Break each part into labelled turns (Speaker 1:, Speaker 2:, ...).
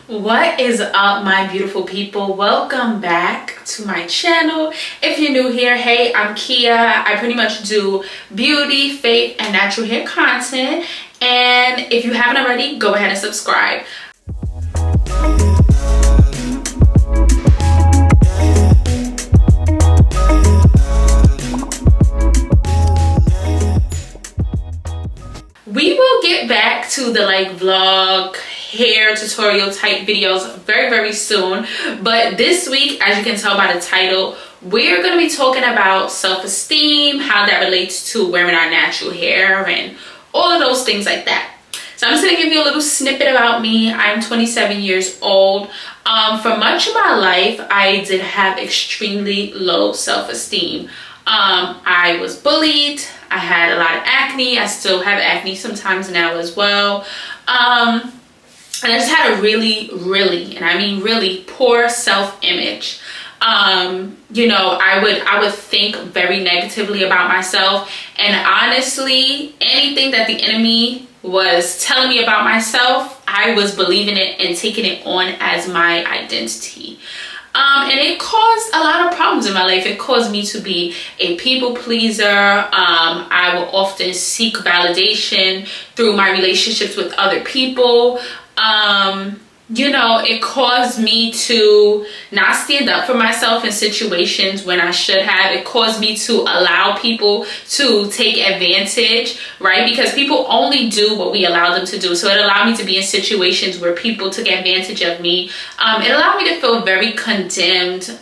Speaker 1: What is up, my beautiful people? Welcome back to my channel. If you're new here, hey, I'm Kia. I pretty much do beauty, faith, and natural hair content. And if you haven't already, go ahead and subscribe. We will get back to the vlog hair tutorial type videos very soon, but this week, as you can tell by the title, we're going to be talking about self-esteem, how that relates to wearing our natural hair and all of those things like that. So I'm just going to give you a little snippet about me. I'm 27 years old. For much of my life, I did have extremely low self-esteem. I was bullied. I had a lot of acne. I still have acne sometimes now as well. And I just had a really, and I mean really, poor self-image. I would think very negatively about myself, and honestly, anything that the enemy was telling me about myself, I was believing it and taking it on as my identity. And it caused a lot of problems in my life. It caused me to be a people pleaser. I will often seek validation through my relationships with other people. It caused me to not stand up for myself in situations when I should have. It caused me to allow people to take advantage, right? Because people only do what we allow them to do. So it allowed me to be in situations where people took advantage of me. It allowed me to feel very condemned,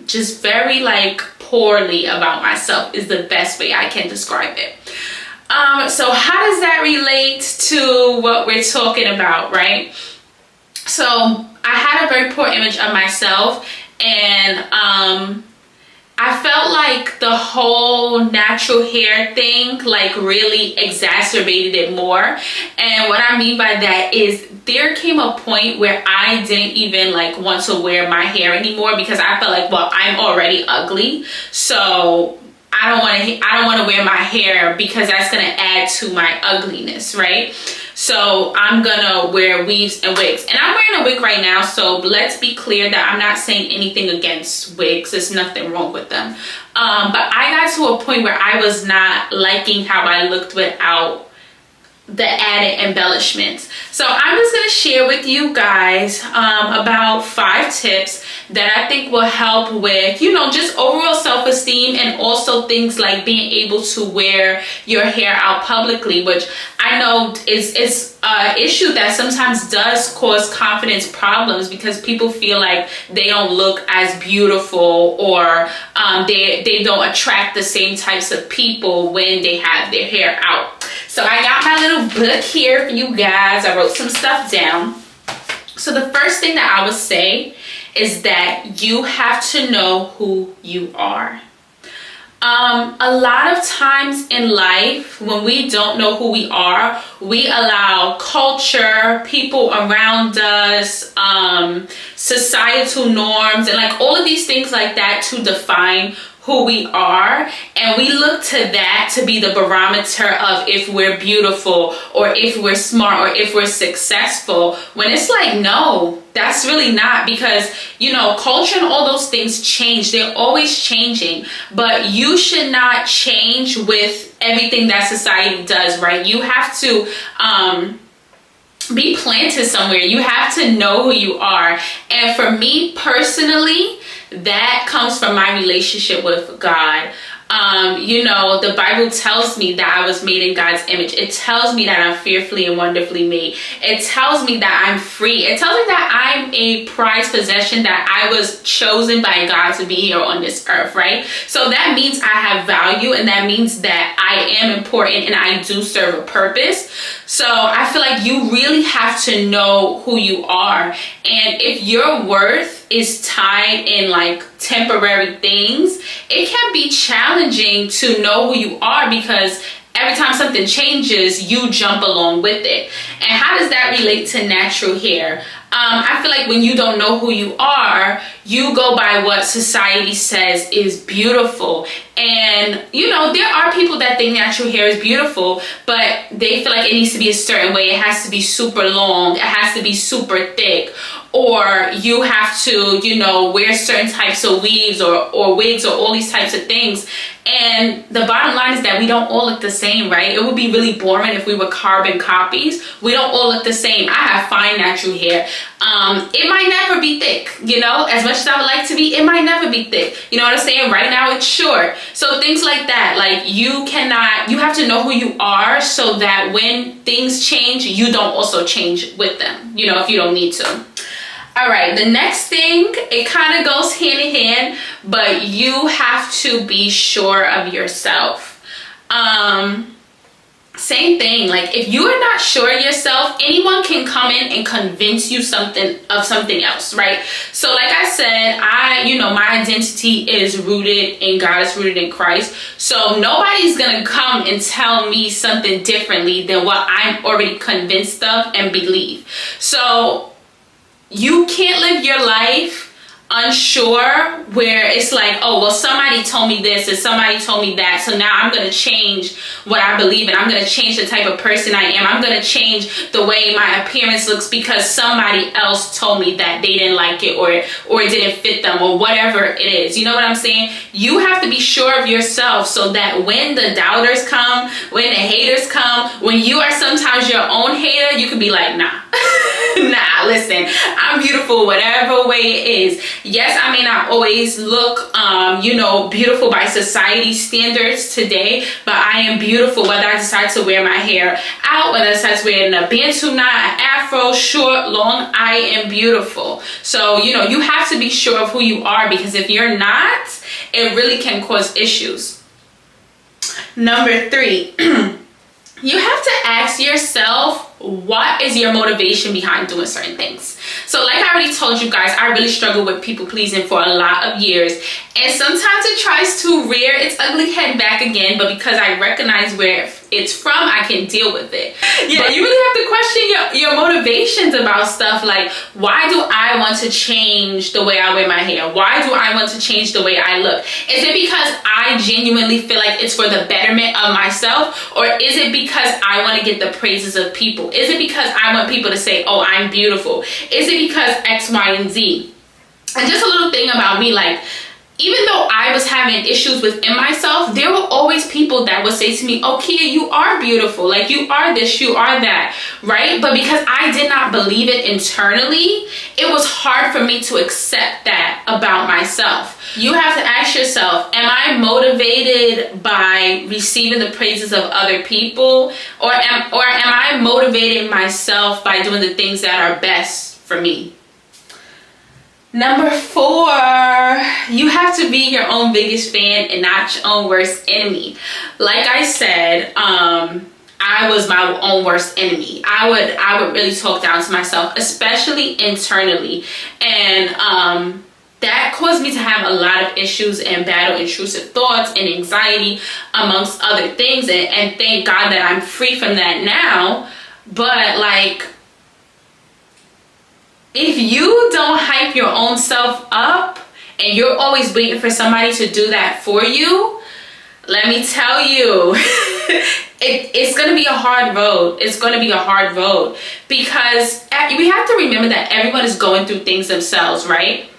Speaker 1: just very poorly about myself is the best way I can describe it. So how does that relate to what we're talking about, right? So I had a very poor image of myself, and I felt like the whole natural hair thing really exacerbated it more. And what I mean by that is there came a point where I didn't even want to wear my hair anymore, because I felt like, well, I'm already ugly, so I don't want to wear my hair because that's going to add to my ugliness, right? So I'm gonna wear weaves and wigs, and I'm wearing a wig right now, so let's be clear that I'm not saying anything against wigs. There's nothing wrong with them, but I got to a point where I was not liking how I looked without the added embellishments. So I'm just going to share with you guys about 5 tips that I think will help with, just overall self-esteem, and also things like being able to wear your hair out publicly, which I know is an issue that sometimes does cause confidence problems, because people feel like they don't look as beautiful, or they don't attract the same types of people when they have their hair out. So I got my little book here for you guys. I wrote some stuff down. So the first thing that I would say is that you have to know who you are. A lot of times in life, when we don't know who we are, we allow culture, people around us, societal norms, and all of these things like that to define who we are, and we look to that to be the barometer of if we're beautiful, or if we're smart, or if we're successful, when it's no, that's really not, because culture and all those things change. They're always changing, but you should not change with everything that society does, right? You have to be planted somewhere. You have to know who you are. And for me personally, that comes from my relationship with God. The Bible tells me that I was made in God's image. It tells me that I'm fearfully and wonderfully made. It tells me that I'm free. It tells me that I'm a prized possession, that I was chosen by God to be here on this earth, right? So that means I have value, and that means that I am important, and I do serve a purpose. So I feel like you really have to know who you are. And if your worth is tied in temporary things, it can be challenging to know who you are, because every time something changes, you jump along with it. And how does that relate to natural hair? I feel like when you don't know who you are, you go by what society says is beautiful. And, you know, there are people that think natural hair is beautiful, but they feel like it needs to be a certain way. It has to be super long. It has to be super thick. Or you have to, you know, wear certain types of weaves or wigs or all these types of things. And the bottom line is that we don't all look the same, right? It would be really boring if we were carbon copies. We don't all look the same. I have fine natural hair. It might never be thick, you know, as much as I would like to be, it might never be thick. You know what I'm saying? Right now it's short. So things like that, like you have to know who you are so that when things change, you don't also change with them, you know, if you don't need to. All right, the next thing, it kind of goes hand in hand, but you have to be sure of yourself. Same thing, like if you are not sure of yourself, anyone can come in and convince you something else, right? So like I said, my identity is rooted in God, is rooted in Christ. So nobody's gonna come and tell me something differently than what I'm already convinced of and believe. So you can't live your life unsure where it's like, oh, well, somebody told me this and somebody told me that, so now I'm going to change what I believe in. I'm going to change the type of person I am. I'm going to change the way my appearance looks because somebody else told me that they didn't like it or it didn't fit them or whatever it is. You know what I'm saying? You have to be sure of yourself so that when the doubters come, when the haters come, when you are sometimes your own hater, you can be like, nah. Nah, listen, I'm beautiful whatever way it is. Yes, I may not always look, beautiful by society standards today, but I am beautiful whether I decide to wear my hair out, whether I decide to wear it in a bantu knot, an afro, short, long, I am beautiful. So, you have to be sure of who you are because if you're not, it really can cause issues. Number 3. You have to ask yourself, what is your motivation behind doing certain things? So like I already told you guys, I really struggled with people pleasing for a lot of years. And sometimes it tries to rear its ugly head back again, but because I recognize where it's from, I can deal with it. Yeah, but you really have to question your motivations about stuff like, why do I want to change the way I wear my hair? Why do I want to change the way I look? Is it because I genuinely feel like it's for the betterment of myself? Or is it because I want to get the praises of people? Is it because I want people to say, oh, I'm beautiful? Is it because X, Y, and Z? And just a little thing about me, like, even though I was having issues within myself, there were always people that would say to me, oh, Kia, you are beautiful. Like, you are this, you are that, right? But because I did not believe it internally, it was hard for me to accept that about myself. You have to ask yourself, am I motivated by receiving the praises of other people? Or am I motivating myself by doing the things that are best for me? Number 4, you have to be your own biggest fan and not your own worst enemy. Like I said, I was my own worst enemy. I would really talk down to myself, especially internally. And that caused me to have a lot of issues and battle intrusive thoughts and anxiety, amongst other things. And thank God that I'm free from that now. But like, if you don't hype your own self up and you're always waiting for somebody to do that for you, let me tell you, it's going to be a hard road. It's going to be a hard road because we have to remember that everyone is going through things themselves, right?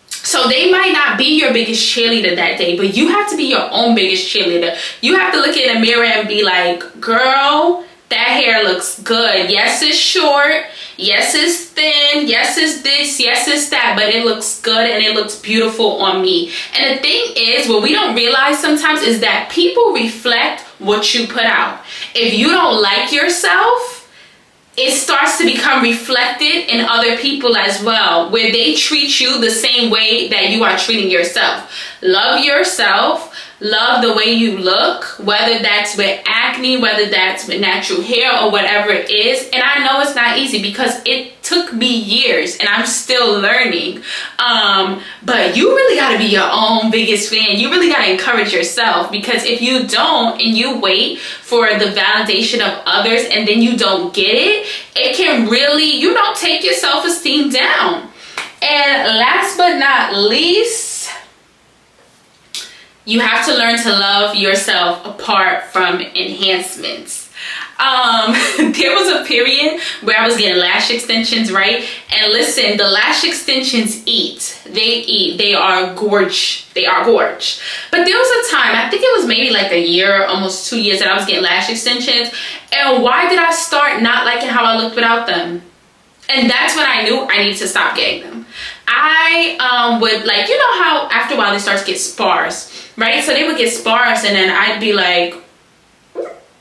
Speaker 1: So they might not be your biggest cheerleader that day, but you have to be your own biggest cheerleader. You have to look in the mirror and be like, girl, that hair looks good. Yes, it's short. Yes, it's thin. Yes, it's this. Yes, it's that. But it looks good and it looks beautiful on me. And the thing is, what we don't realize sometimes is that people reflect what you put out. If you don't like yourself, it starts to become reflected in other people as well, where they treat you the same way that you are treating yourself. Love yourself. love the way you look, whether that's with acne, whether that's with natural hair or whatever it is. And I know it's not easy because it took me years and I'm still learning. But you really got to be your own biggest fan. You really got to encourage yourself, because if you don't and you wait for the validation of others and then you don't get it, it can really, you know, take your self-esteem down. And last but not least, you have to learn to love yourself apart from enhancements. There was a period where I was getting lash extensions, right? And listen, the lash extensions eat. They are gorge. They are gorge. But there was a time, I think it was maybe like a year, almost 2 years, that I was getting lash extensions. And why did I start not liking how I looked without them? And that's when I knew I needed to stop getting them. I would, like, you know how after a while they start to get sparse, right? So they would get sparse and then I'd be like,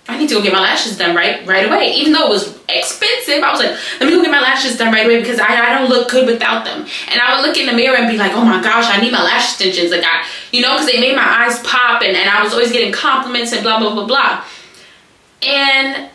Speaker 1: I need to go get my lashes done right away. Even though it was expensive, I was like, let me go get my lashes done right away, because I don't look good without them. And I would look in the mirror and be like, oh my gosh, I need my lash extensions. Like, you know, because they made my eyes pop, and I was always getting compliments and blah, blah, blah, blah. And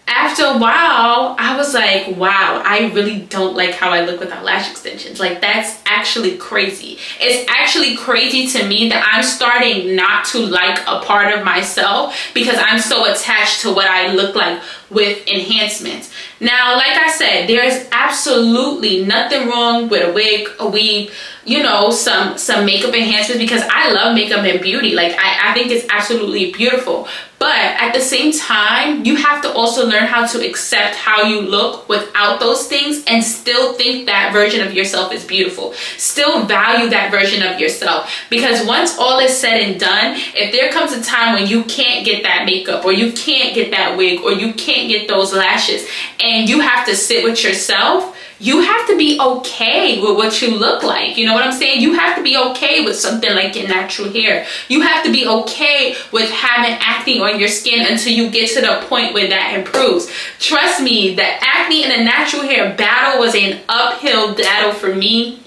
Speaker 1: after a while, I was like, wow, I really don't like how I look without lash extensions. Like, that's actually crazy. It's actually crazy to me that I'm starting not to like a part of myself because I'm so attached to what I look like with enhancements. Now, like I said, there's absolutely nothing wrong with a wig, a weave, you know, some makeup enhancements, because I love makeup and beauty. Like, I think it's absolutely beautiful. But at the same time, you have to also learn how to accept how you look without those things and still think that version of yourself is beautiful. Still value that version of yourself. Because once all is said and done, if there comes a time when you can't get that makeup, or you can't get that wig, or you can't get those lashes, and you have to sit with yourself, you have to be okay with what you look like. You know what I'm saying? You have to be okay with something like your natural hair. You have to be okay with having acne on your skin until you get to the point where that improves. Trust me, the acne and the natural hair battle was an uphill battle for me.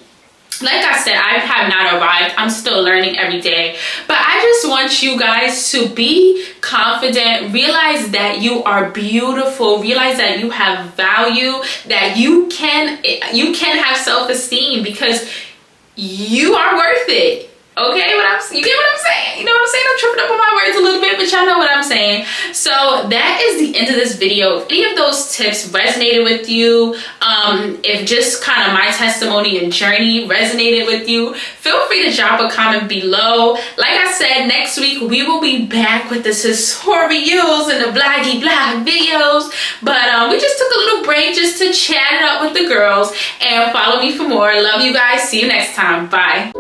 Speaker 1: Like I said, I have not arrived. I'm still learning every day. But I just want you guys to be confident. Realize that you are beautiful. Realize that you have value. That you can have self-esteem, because you are worth it. Okay, you get what I'm saying? You know what I'm saying? I'm tripping up on my words a little bit, but y'all know what I'm saying. So that is the end of this video. If any of those tips resonated with you, if just kind of my testimony and journey resonated with you, feel free to drop a comment below. Like I said, next week we will be back with the tutorials and the bloggy blog videos. But we just took a little break just to chat it up with the girls. And follow me for more. Love you guys. See you next time. Bye.